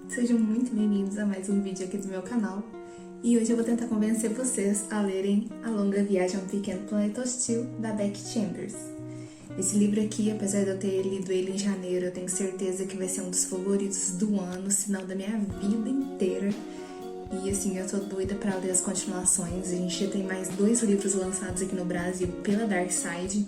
Sejam muito bem-vindos a mais um vídeo aqui do meu canal. E hoje eu vou tentar convencer vocês a lerem A Longa Viagem a um Pequeno Planeta Hostil, da Becky Chambers. Esse livro aqui, apesar de eu ter lido ele em janeiro, eu tenho certeza que vai ser um dos favoritos do ano, se não da minha vida inteira. E assim, eu tô doida pra ler as continuações. A gente já tem mais 2 livros lançados aqui no Brasil pela Dark Side.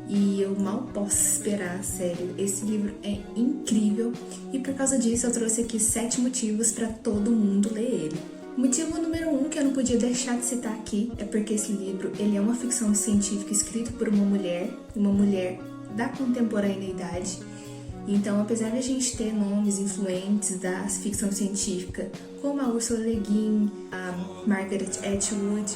E eu mal posso esperar, sério. Esse livro é incrível e por causa disso eu trouxe aqui 7 motivos para todo mundo ler ele. Motivo número 1 que eu não podia deixar de citar aqui é porque esse livro ele é uma ficção científica escrita por uma mulher da contemporaneidade. Então, apesar de a gente ter nomes influentes da ficção científica, como a Ursula Le Guin, a Margaret Atwood,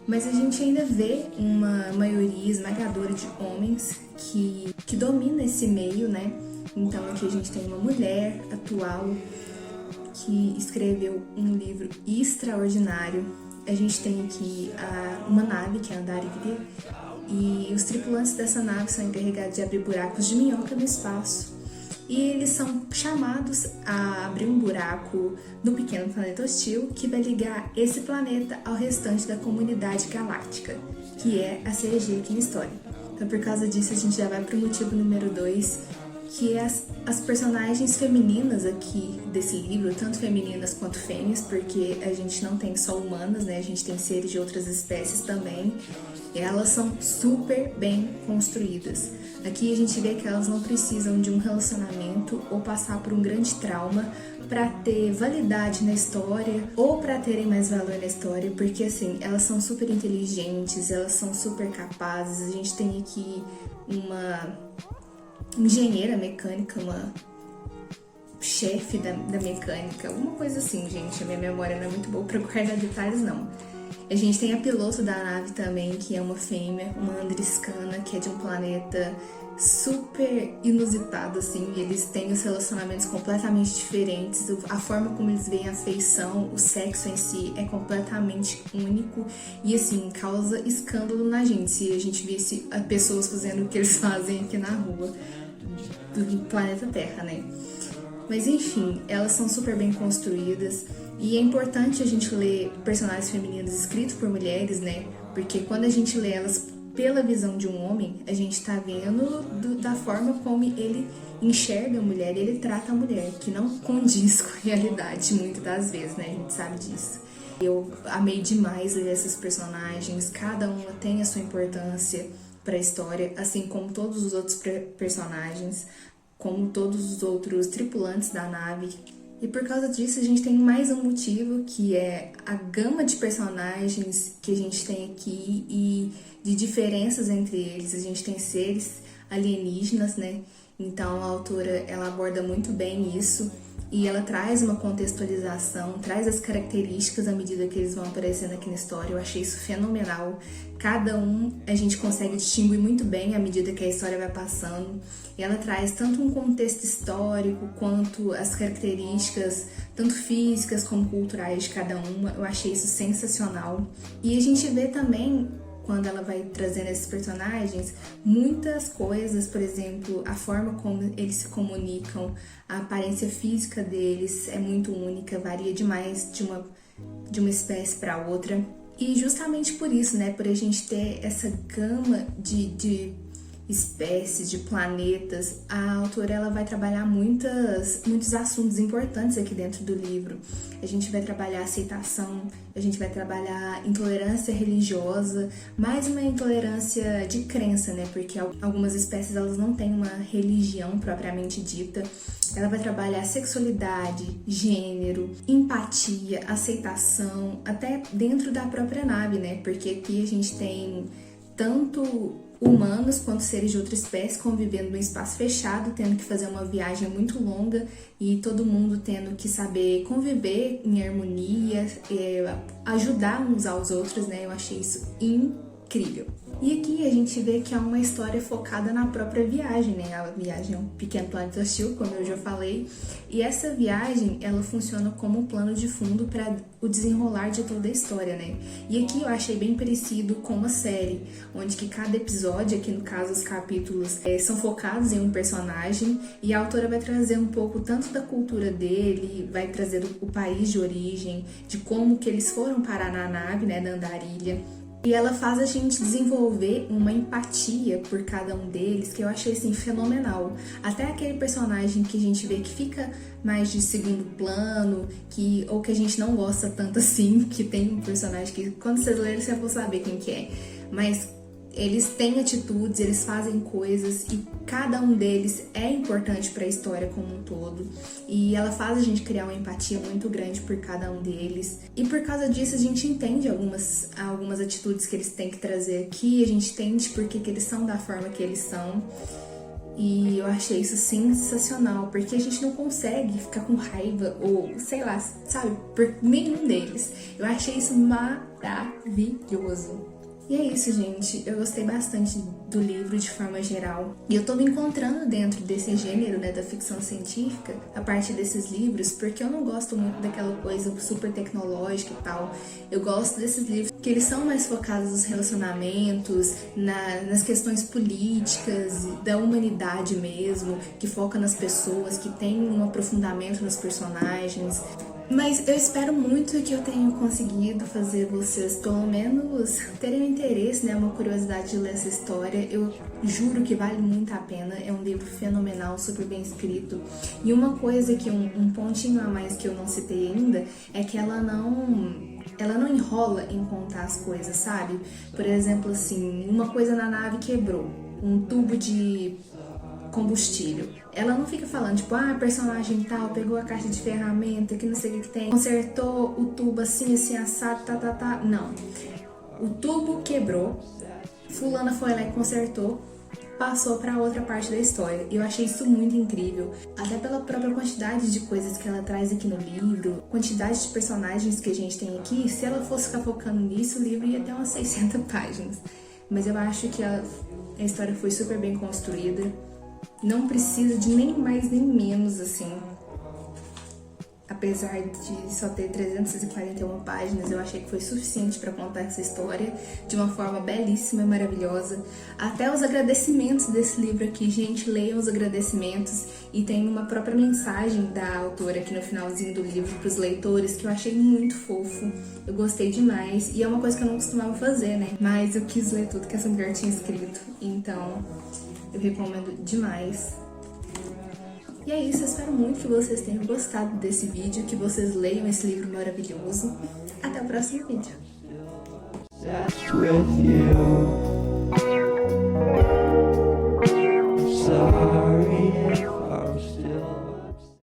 mas a gente ainda vê uma maioria esmagadora de homens que domina esse meio, né? Então aqui a gente tem uma mulher atual que escreveu um livro extraordinário. A gente tem aqui uma nave, que é a Andarilha, e os tripulantes dessa nave são encarregados de abrir buracos de minhoca no espaço. E eles são chamados a abrir um buraco no pequeno planeta hostil que vai ligar esse planeta ao restante da comunidade galáctica, que é a cerejinha aqui na história. Então, por causa disso, a gente já vai para o motivo número 2, que é as personagens femininas aqui desse livro, tanto femininas quanto fêmeas, porque a gente não tem só humanas, né? A gente tem seres de outras espécies também. E elas são super bem construídas. Aqui a gente vê que elas não precisam de um relacionamento ou passar por um grande trauma para ter validade na história ou para terem mais valor na história, porque assim, elas são super inteligentes, elas são super capazes. A gente tem aqui uma engenheira mecânica, uma chefe da mecânica, alguma coisa assim, gente. A minha memória não é muito boa para guardar detalhes, não. A gente tem a piloto da nave também, que é uma fêmea, uma andriscana, que é de um planeta super inusitado, assim. E eles têm os relacionamentos completamente diferentes, a forma como eles veem a afeição, o sexo em si é completamente único e, assim, causa escândalo na gente, se a gente visse pessoas fazendo o que eles fazem aqui na rua do planeta Terra, né? Mas enfim, elas são super bem construídas e é importante a gente ler personagens femininos escritos por mulheres, né? Porque quando a gente lê elas pela visão de um homem, a gente tá vendo da forma como ele enxerga a mulher e ele trata a mulher, que não condiz com a realidade muitas das vezes, né? A gente sabe disso. Eu amei demais ler esses personagens, cada uma tem a sua importância para a história, assim como todos os outros personagens, como todos os outros tripulantes da nave. E por causa disso a gente tem mais um motivo, que é a gama de personagens que a gente tem aqui e de diferenças entre eles. A gente tem seres alienígenas, né? Então a autora ela aborda muito bem isso e ela traz uma contextualização, traz as características à medida que eles vão aparecendo aqui na história. Eu achei isso fenomenal. Cada um a gente consegue distinguir muito bem à medida que a história vai passando. E ela traz tanto um contexto histórico quanto as características, tanto físicas como culturais de cada uma. Eu achei isso sensacional. E a gente vê também, quando ela vai trazendo esses personagens, muitas coisas, por exemplo, a forma como eles se comunicam, a aparência física deles é muito única, varia demais de uma espécie para outra. E justamente por isso, né, por a gente ter essa gama de espécies, de planetas, a autora ela vai trabalhar muitos assuntos importantes aqui dentro do livro. A gente vai trabalhar aceitação, a gente vai trabalhar intolerância religiosa, mais uma intolerância de crença, né? Porque algumas espécies elas não têm uma religião propriamente dita. Ela vai trabalhar sexualidade, gênero, empatia, aceitação, até dentro da própria nave, né? Porque aqui a gente tem tanto humanos quanto seres de outra espécie convivendo num espaço fechado, tendo que fazer uma viagem muito longa e todo mundo tendo que saber conviver em harmonia, ajudar uns aos outros, né? Eu achei isso incrível. E aqui a gente vê que é uma história focada na própria viagem, né? A viagem é um pequeno planeta hostil, como eu já falei. E essa viagem, ela funciona como um plano de fundo para o desenrolar de toda a história, né? E aqui eu achei bem parecido com uma série, onde que cada episódio, aqui no caso os capítulos, são focados em um personagem e a autora vai trazer um pouco tanto da cultura dele, vai trazer o país de origem, de como que eles foram parar na nave, né, da andarilha. E ela faz a gente desenvolver uma empatia por cada um deles, que eu achei assim fenomenal. Até aquele personagem que a gente vê que fica mais de segundo plano, ou que a gente não gosta tanto assim, que tem um personagem que quando vocês lerem vocês vão saber quem que é. Mas eles têm atitudes, eles fazem coisas e cada um deles é importante para a história como um todo. E ela faz a gente criar uma empatia muito grande por cada um deles. E por causa disso a gente entende algumas atitudes que eles têm que trazer aqui, a gente entende por que eles são da forma que eles são. E eu achei isso sensacional, porque a gente não consegue ficar com raiva ou, sei lá, sabe, por nenhum deles. Eu achei isso maravilhoso. E é isso, gente. Eu gostei bastante do livro de forma geral. E eu tô me encontrando dentro desse gênero, né, da ficção científica, a partir desses livros, porque eu não gosto muito daquela coisa super tecnológica e tal. Eu gosto desses livros que eles são mais focados nos relacionamentos, nas questões políticas, da humanidade mesmo, que foca nas pessoas, que tem um aprofundamento nos personagens. Mas eu espero muito que eu tenha conseguido fazer vocês, pelo menos, terem um interesse, né, uma curiosidade de ler essa história. Eu juro que vale muito a pena, é um livro fenomenal, super bem escrito. E uma coisa que, um pontinho a mais que eu não citei ainda, é que ela não enrola em contar as coisas, sabe? Por exemplo, assim, uma coisa na nave quebrou, um tubo de combustível. Ela não fica falando, tipo, personagem tal pegou a caixa de ferramenta, que não sei o que tem, consertou o tubo assim, assado, tá. Não. O tubo quebrou, fulana foi lá e consertou, passou pra outra parte da história. E eu achei isso muito incrível, até pela própria quantidade de coisas que ela traz aqui no livro, quantidade de personagens que a gente tem aqui. Se ela fosse ficar focando nisso, o livro ia ter umas 600 páginas. Mas eu acho que a história foi super bem construída. Não precisa de nem mais nem menos, assim. Apesar de só ter 341 páginas, eu achei que foi suficiente para contar essa história de uma forma belíssima e maravilhosa. Até os agradecimentos desse livro aqui, gente, leiam os agradecimentos. E tem uma própria mensagem da autora aqui no finalzinho do livro para os leitores, que eu achei muito fofo. Eu gostei demais. E é uma coisa que eu não costumava fazer, né? Mas eu quis ler tudo que essa mulher tinha escrito. Então, eu recomendo demais. E é isso, eu espero muito que vocês tenham gostado desse vídeo, que vocês leiam esse livro maravilhoso. Até o próximo vídeo.